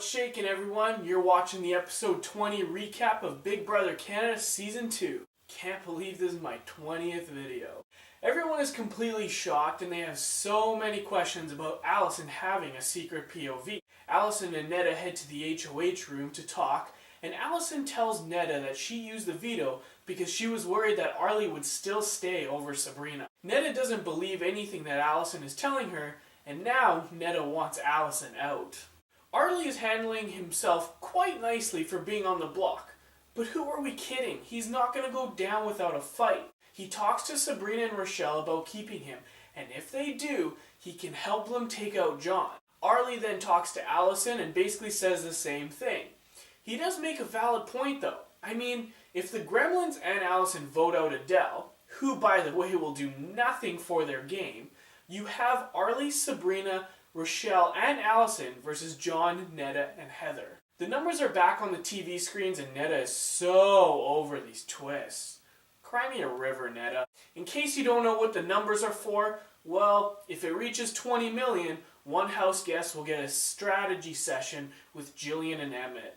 What's shaking, everyone? You're watching the episode 20 recap of Big Brother Canada Season 2. Can't believe this is my 20th video. Everyone is completely shocked and they have so many questions about Allison having a secret POV. Allison and Neda head to the HOH room to talk, and Allison tells Neda that she used the veto because she was worried that Arlie would still stay over Sabrina. Neda doesn't believe anything that Allison is telling her, and now Neda wants Allison out. Arlie is handling himself quite nicely for being on the block. But who are we kidding? He's not going to go down without a fight. He talks to Sabrina and Rochelle about keeping him, and if they do, he can help them take out John. Arlie then talks to Allison and basically says the same thing. He does make a valid point though. I mean, if the Gremlins and Allison vote out Adel, who by the way will do nothing for their game, you have Arlie, Sabrina, Rochelle, and Allison versus John, Neda, and Heather. The numbers are back on the TV screens and Neda is so over these twists. Cry me a river, Neda. In case you don't know what the numbers are for, well, if it reaches 20 million, one house guest will get a strategy session with Jillian and Emmett.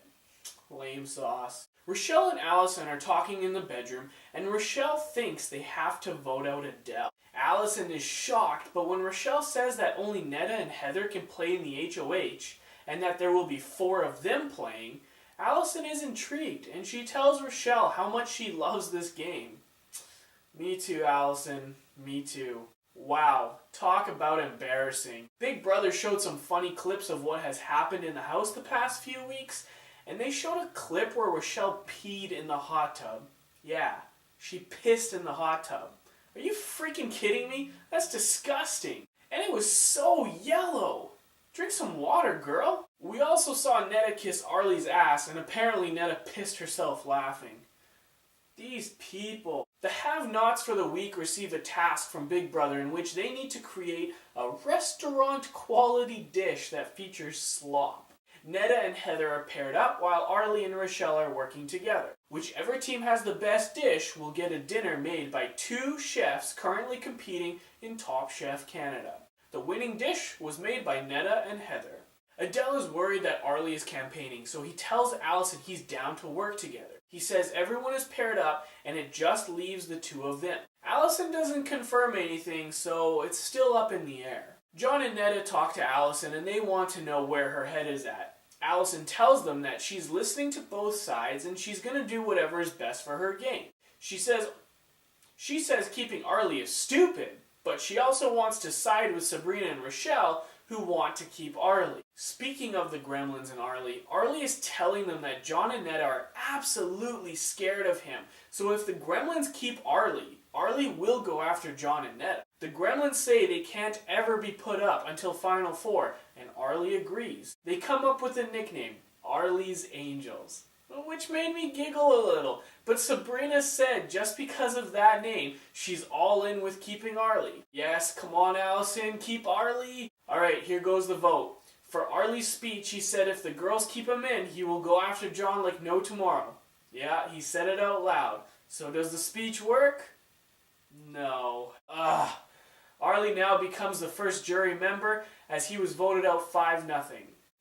Lame sauce. Rochelle and Allison are talking in the bedroom, and Rochelle thinks they have to vote out Adel. Allison is shocked, but when Rochelle says that only Neda and Heather can play in the HOH, and that there will be 4 of them playing, Allison is intrigued, and she tells Rochelle how much she loves this game. Me too, Allison. Me too. Wow, talk about embarrassing. Big Brother showed some funny clips of what has happened in the house the past few weeks, and they showed a clip where Rochelle peed in the hot tub. Yeah, she pissed in the hot tub. Are you freaking kidding me? That's disgusting. And it was so yellow. Drink some water, girl. We also saw Neda kiss Arlie's ass, and apparently Neda pissed herself laughing. These people. The have-nots for the week receive a task from Big Brother in which they need to create a restaurant-quality dish that features slop. Neda and Heather are paired up while Arlie and Rochelle are working together. Whichever team has the best dish will get a dinner made by 2 chefs currently competing in Top Chef Canada. The winning dish was made by Neda and Heather. Adel is worried that Arlie is campaigning, so he tells Allison he's down to work together. He says everyone is paired up and it just leaves the 2 of them. Allison doesn't confirm anything, so it's still up in the air. John and Neda talk to Allison and they want to know where her head is at. Allison tells them that she's listening to both sides and she's going to do whatever is best for her game. She says keeping Arlie is stupid, but she also wants to side with Sabrina and Rochelle, who want to keep Arlie. Speaking of the Gremlins and Arlie, Arlie is telling them that John and Neda are absolutely scared of him. So if the Gremlins keep Arlie, Arlie will go after John and Neda. The Gremlins say they can't ever be put up until Final Four, and Arlie agrees. They come up with a nickname, Arlie's Angels, which made me giggle a little. But Sabrina said just because of that name, she's all in with keeping Arlie. Yes, come on Allison, keep Arlie. Alright, here goes the vote. For Arlie's speech, he said if the girls keep him in, he will go after John like no tomorrow. Yeah, he said it out loud. So does the speech work? No. Arlie now becomes the first jury member as he was voted out 5-0.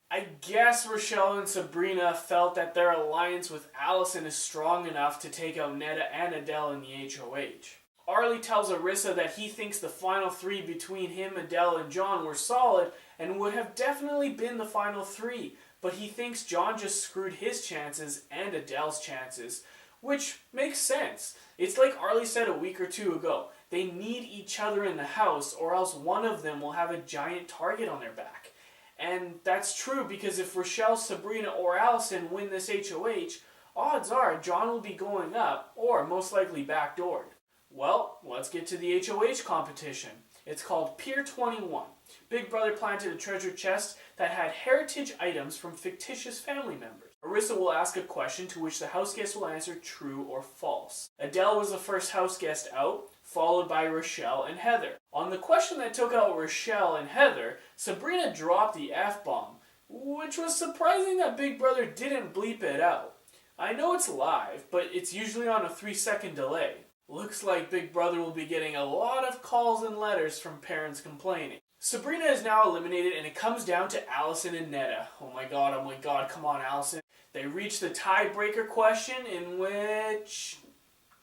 I guess Rochelle and Sabrina felt that their alliance with Allison is strong enough to take out Neda and Adel in the HOH. Arlie tells Arissa that he thinks the final 3 between him, Adel, and John were solid and would have definitely been the final 3, but he thinks John just screwed his chances and Adel's chances, which makes sense. It's like Arlie said a week or 2 ago. They need each other in the house or else one of them will have a giant target on their back. And that's true because if Rochelle, Sabrina, or Allison win this HOH, odds are John will be going up or most likely backdoored. Well, let's get to the HOH competition. It's called Pier 21. Big Brother planted a treasure chest that had heritage items from fictitious family members. Arissa will ask a question to which the house guest will answer true or false. Adel was the first house guest out, followed by Rochelle and Heather. On the question that took out Rochelle and Heather, Sabrina dropped the F-bomb, which was surprising that Big Brother didn't bleep it out. I know it's live, but it's usually on a 3-second delay. Looks like Big Brother will be getting a lot of calls and letters from parents complaining. Sabrina is now eliminated, and it comes down to Allison and Netta. Oh my god, come on, Allison. They reach the tiebreaker question, in which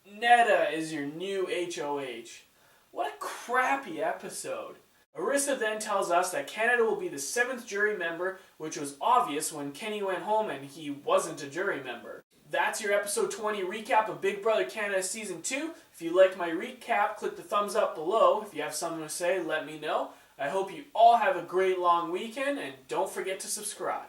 Netta is your new HOH. What a crappy episode. Arissa then tells us that Canada will be the 7th jury member, which was obvious when Kenny went home and he wasn't a jury member. That's your episode 20 recap of Big Brother Canada Season 2. If you liked my recap, click the thumbs up below. If you have something to say, let me know. I hope you all have a great long weekend, and don't forget to subscribe.